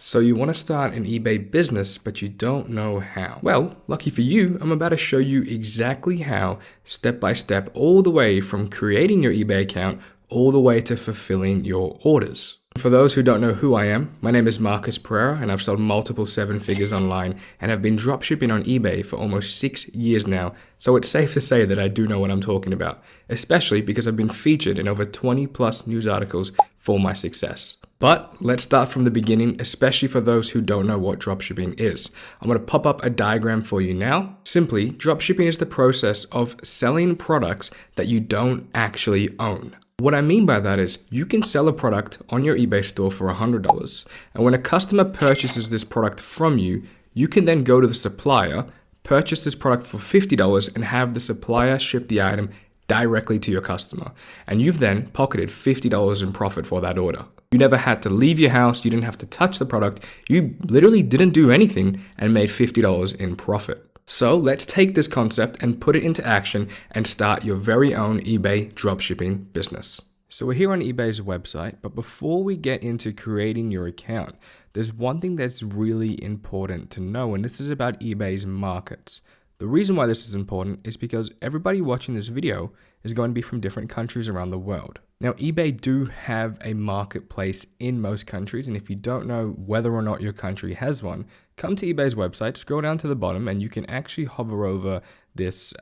So you want to start an eBay business, but you don't know how. Well, lucky for you, I'm about to show you exactly how, step by step, all the way from creating your eBay account, all the way to fulfilling your orders. For those who don't know who I am, my name is Marcus Pereira, and I've sold multiple seven figures online and have been dropshipping on eBay for almost 6 years now, so it's safe to say that I do know what I'm talking about, especially because I've been featured in over 20 plus news articles for my success. But let's start from the beginning, especially for those who don't know what dropshipping is. I'm going to pop up a diagram for you now. Simply, dropshipping is the process of selling products that you don't actually own. What I mean by that is you can sell a product on your eBay store for $100, and when a customer purchases this product from you, you can then go to the supplier, purchase this product for $50 and have the supplier ship the item directly to your customer. And you've then pocketed $50 in profit for that order. You never had to leave your house, you didn't have to touch the product, you literally didn't do anything and made $50 in profit. So let's take this concept and put it into action and start your very own eBay dropshipping business. So we're here on eBay's website, but before we get into creating your account, there's one thing that's really important to know, and this is about eBay's markets. The reason why this is important is because everybody watching this video is going to be from different countries around the world. Now, eBay do have a marketplace in most countries, and if you don't know whether or not your country has one, come to eBay's website, scroll down to the bottom, and you can actually hover over this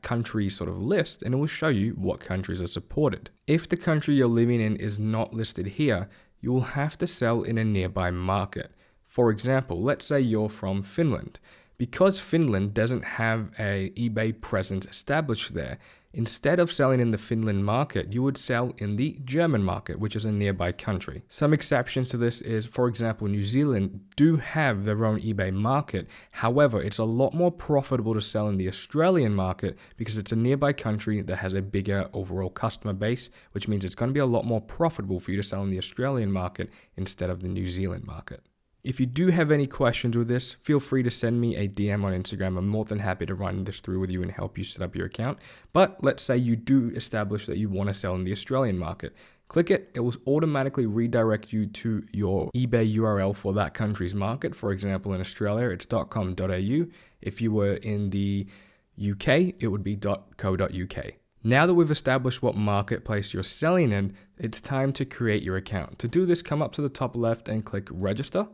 country sort of list, and it will show you what countries are supported. If the country you're living in is not listed here, you will have to sell in a nearby market. For example, let's say you're from Finland. Because Finland doesn't have an eBay presence established there, instead of selling in the Finland market, you would sell in the German market, which is a nearby country. Some exceptions to this is, for example, New Zealand do have their own eBay market. However, it's a lot more profitable to sell in the Australian market because it's a nearby country that has a bigger overall customer base, which means it's going to be a lot more profitable for you to sell in the Australian market instead of the New Zealand market. If you do have any questions with this, feel free to send me a DM on Instagram. I'm more than happy to run this through with you and help you set up your account. But let's say you do establish that you want to sell in the Australian market. Click it, it will automatically redirect you to your eBay URL for that country's market. For example, in Australia, it's .com.au. If you were in the UK, it would be .co.uk. Now that we've established what marketplace you're selling in, it's time to create your account. To do this, come up to the top left and click register.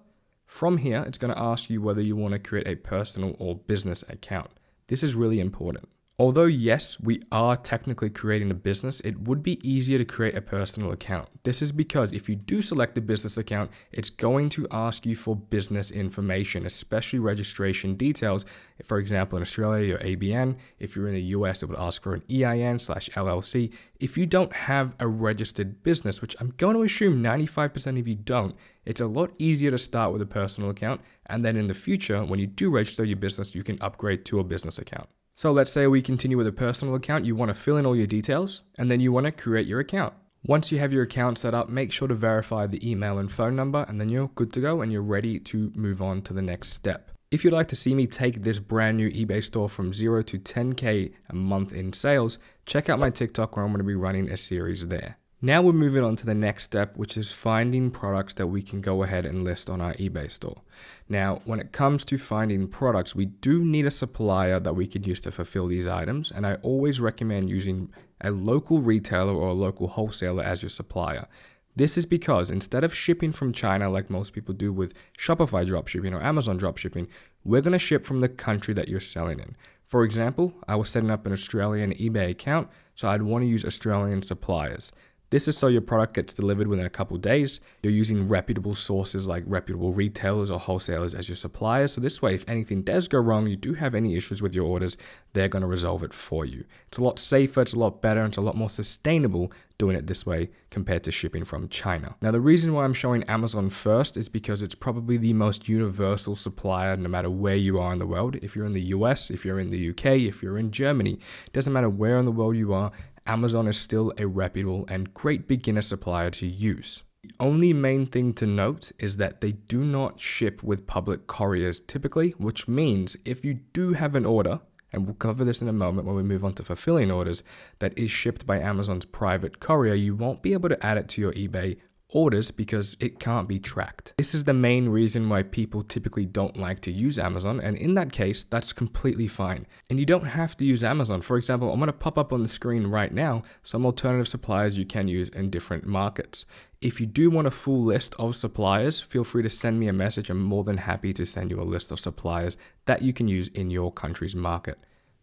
From here, it's going to ask you whether you want to create a personal or business account. This is really important. Although yes, we are technically creating a business, it would be easier to create a personal account. This is because if you do select a business account, it's going to ask you for business information, especially registration details. For example, in Australia, your ABN. If you're in the US, it would ask for an EIN/LLC. If you don't have a registered business, which I'm going to assume 95% of you don't, it's a lot easier to start with a personal account. And then in the future, when you do register your business, you can upgrade to a business account. So let's say we continue with a personal account. You want to fill in all your details and then you want to create your account. Once you have your account set up, make sure to verify the email and phone number, and then you're good to go and you're ready to move on to the next step. If you'd like to see me take this brand new eBay store from 0 to 10K a month in sales, check out my TikTok where I'm going to be running a series there. Now we're moving on to the next step, which is finding products that we can go ahead and list on our eBay store. Now, when it comes to finding products, we do need a supplier that we can use to fulfill these items. And I always recommend using a local retailer or a local wholesaler as your supplier. This is because instead of shipping from China like most people do with Shopify dropshipping or Amazon dropshipping, we're going to ship from the country that you're selling in. For example, I was setting up an Australian eBay account, so I'd want to use Australian suppliers. This is so your product gets delivered within a couple days. You're using reputable sources like reputable retailers or wholesalers as your suppliers. So this way, if anything does go wrong, you do have any issues with your orders, they're going to resolve it for you. It's a lot safer, it's a lot better, and it's a lot more sustainable doing it this way compared to shipping from China. Now, the reason why I'm showing Amazon first is because it's probably the most universal supplier no matter where you are in the world. If you're in the US, if you're in the UK, if you're in Germany, it doesn't matter where in the world you are, Amazon is still a reputable and great beginner supplier to use. The only main thing to note is that they do not ship with public couriers typically, which means if you do have an order, and we'll cover this in a moment when we move on to fulfilling orders, that is shipped by Amazon's private courier, you won't be able to add it to your eBay orders because it can't be tracked. This is the main reason why people typically don't like to use Amazon, and in that case, that's completely fine. And you don't have to use Amazon. For example, I'm going to pop up on the screen right now some alternative suppliers you can use in different markets. If you do want a full list of suppliers, feel free to send me a message. I'm more than happy to send you a list of suppliers that you can use in your country's market.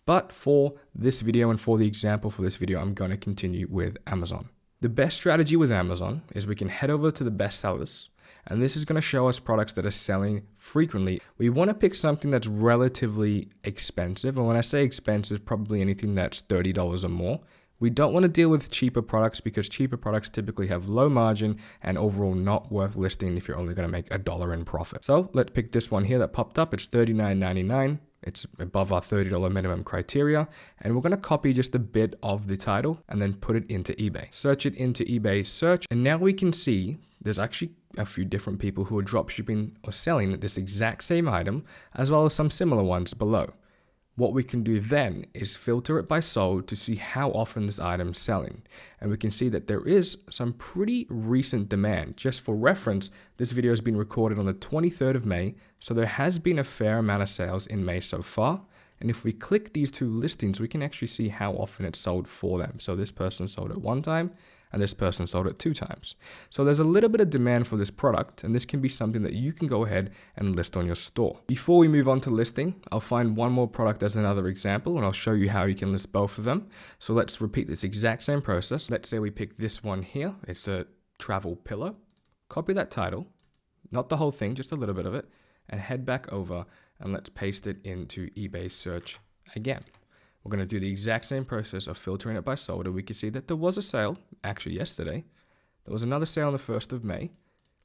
But for this video and for the example for this video, I'm going to continue with Amazon. The best strategy with Amazon is we can head over to the best sellers, and this is going to show us products that are selling frequently. We want to pick something that's relatively expensive, and when I say expensive, probably anything that's $30 or more. We don't want to deal with cheaper products because cheaper products typically have low margin and overall not worth listing if you're only going to make $1 in profit. So let's pick this one here that popped up. It's $39.99. It's above our $30 minimum criteria. And we're going to copy just a bit of the title and then put it into eBay. Search it into eBay search. And now we can see there's actually a few different people who are dropshipping or selling this exact same item, as well as some similar ones below. What we can do then is filter it by sold to see how often this item is selling. And we can see that there is some pretty recent demand. Just for reference, this video has been recorded on the 23rd of May, so there has been a fair amount of sales in May so far. And if we click these two listings, we can actually see how often it's sold for them. So this person sold it one time, and this person sold it 2 times. So there's a little bit of demand for this product, and this can be something that you can go ahead and list on your store. Before we move on to listing, I'll find one more product as another example, and I'll show you how you can list both of them. So let's repeat this exact same process. Let's say we pick this one here. It's a travel pillow. Copy that title, not the whole thing, just a little bit of it, and head back over, and let's paste it into eBay search again. We're going to do the exact same process of filtering it by sold, and we can see that there was a sale, actually yesterday. There was another sale on the 1st of May.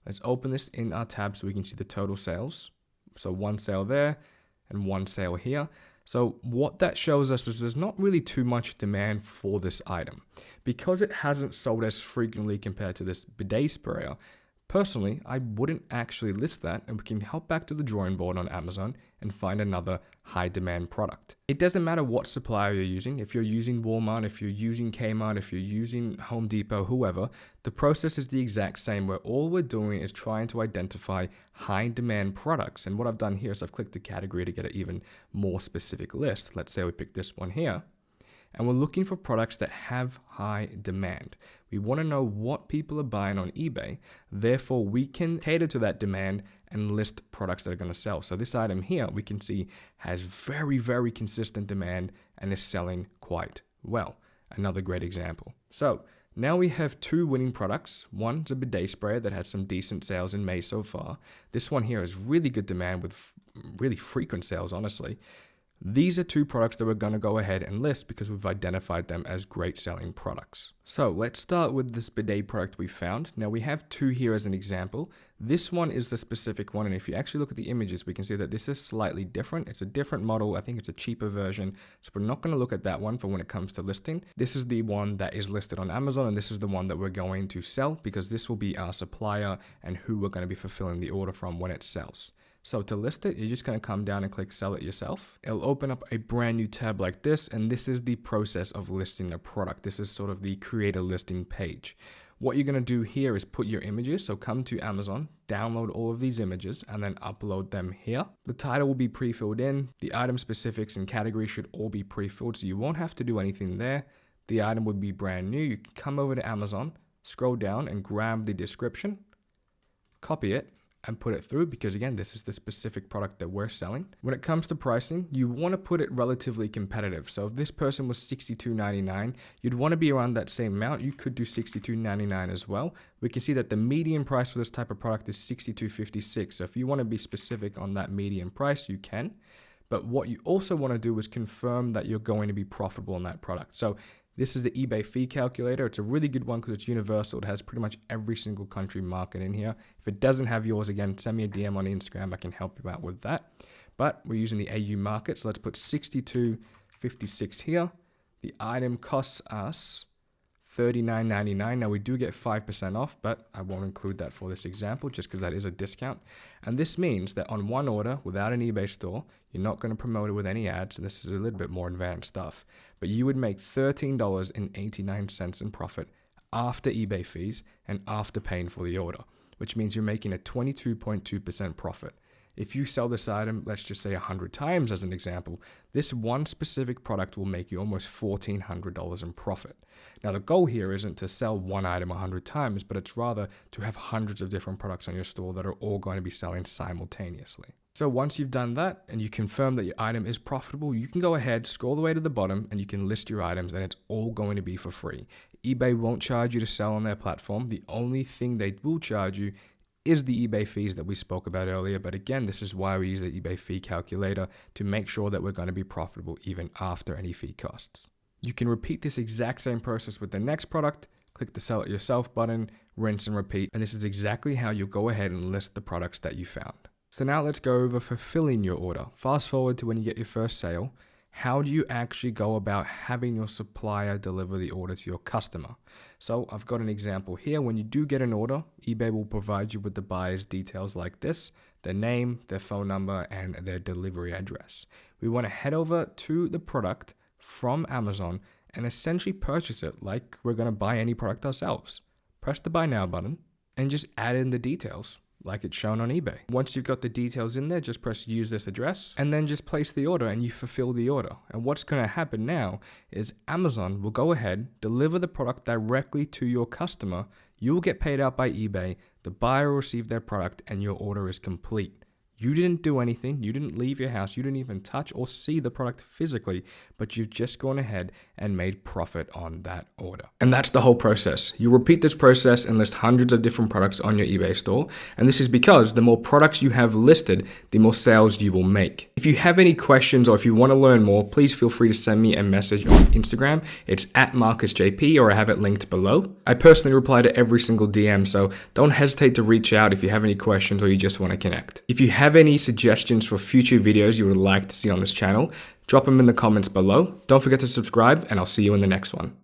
Let's open this in our tab so we can see the total sales. So 1 sale there and 1 sale here. So what that shows us is there's not really too much demand for this item. Because it hasn't sold as frequently compared to this bidet sprayer, personally, I wouldn't actually list that, and we can hop back to the drawing board on Amazon and find another high demand product. It doesn't matter what supplier you're using. If you're using Walmart, if you're using Kmart, if you're using Home Depot, whoever, the process is the exact same, where all we're doing is trying to identify high demand products. And what I've done here is I've clicked the category to get an even more specific list. Let's say we pick this one here. And we're looking for products that have high demand. We want to know what people are buying on eBay. Therefore, we can cater to that demand and list products that are going to sell. So this item here, we can see has very, very consistent demand and is selling quite well. Another great example. So now we have 2 winning products. One's a bidet sprayer that has some decent sales in May so far. This one here has really good demand with really frequent sales, honestly. These are 2 products that we're going to go ahead and list because we've identified them as great selling products. So let's start with this bidet product we found. Now we have 2 here as an example. This one is the specific one, and if you actually look at the images, we can see that this is slightly different. It's a different model. I think it's a cheaper version. So we're not going to look at that one for when it comes to listing. This is the one that is listed on Amazon, and this is the one that we're going to sell because this will be our supplier and who we're going to be fulfilling the order from when it sells. So to list it, you're just going to come down and click sell it yourself. It'll open up a brand new tab like this, and this is the process of listing a product. This is sort of the create a listing page. What you're going to do here is put your images. So come to Amazon, download all of these images, and then upload them here. The title will be pre-filled in. The item specifics and categories should all be pre-filled, so you won't have to do anything there. The item would be brand new. You can come over to Amazon, scroll down and grab the description, copy it, and put it through because again, this is the specific product that we're selling. When it comes to pricing, you want to put it relatively competitive. So if this person was $62.99, you'd want to be around that same amount. You could do $62.99 as well. We can see that the median price for this type of product is $62.56. So if you want to be specific on that median price, you can. But what you also want to do is confirm that you're going to be profitable on that product. So this is the eBay fee calculator. It's a really good one because it's universal. It has pretty much every single country market in here. If it doesn't have yours, again, send me a DM on Instagram. I can help you out with that. But we're using the AU market. So let's put $62.56 here. The item costs us $39.99. Now we do get 5% off, but I won't include that for this example just because that is a discount. And this means that on one order without an eBay store, you're not going to promote it with any ads. And this is a little bit more advanced stuff, but you would make $13.89 in profit after eBay fees and after paying for the order, which means you're making a 22.2% profit. If you sell this item, let's just say 100 times as an example, this one specific product will make you almost $1,400 in profit. Now, the goal here isn't to sell one item 100 times, but it's rather to have hundreds of different products on your store that are all going to be selling simultaneously. So once you've done that and you confirm that your item is profitable, you can go ahead, scroll the way to the bottom, and you can list your items, and it's all going to be for free. eBay won't charge you to sell on their platform. The only thing they will charge you is the eBay fees that we spoke about earlier. But again, this is why we use the eBay fee calculator to make sure that we're going to be profitable even after any fee costs. You can repeat this exact same process with the next product, click the sell it yourself button, rinse and repeat. And this is exactly how you'll go ahead and list the products that you found. So now let's go over fulfilling your order. Fast forward to when you get your first sale. How do you actually go about having your supplier deliver the order to your customer? So I've got an example here. When you do get an order, eBay will provide you with the buyer's details like this: their name, their phone number, and their delivery address. We want to head over to the product from Amazon and essentially purchase it like we're going to buy any product ourselves. Press the buy now button and just add in the details like it's shown on eBay. Once you've got the details in there, just press use this address and then just place the order and you fulfill the order. And what's going to happen now is Amazon will go ahead, deliver the product directly to your customer. You will get paid out by eBay. The buyer will receive their product and your order is complete. You didn't do anything. You didn't leave your house. You didn't even touch or see the product physically, but you've just gone ahead and made profit on that order. And that's the whole process. You repeat this process and list hundreds of different products on your eBay store. And this is because the more products you have listed, the more sales you will make. If you have any questions or if you want to learn more, please feel free to send me a message on Instagram. It's @MarcusJP, or I have it linked below. I personally reply to every single DM, so don't hesitate to reach out if you have any questions or you just want to connect. If you have any suggestions for future videos you would like to see on this channel, drop them in the comments below. Don't forget to subscribe, and I'll see you in the next one.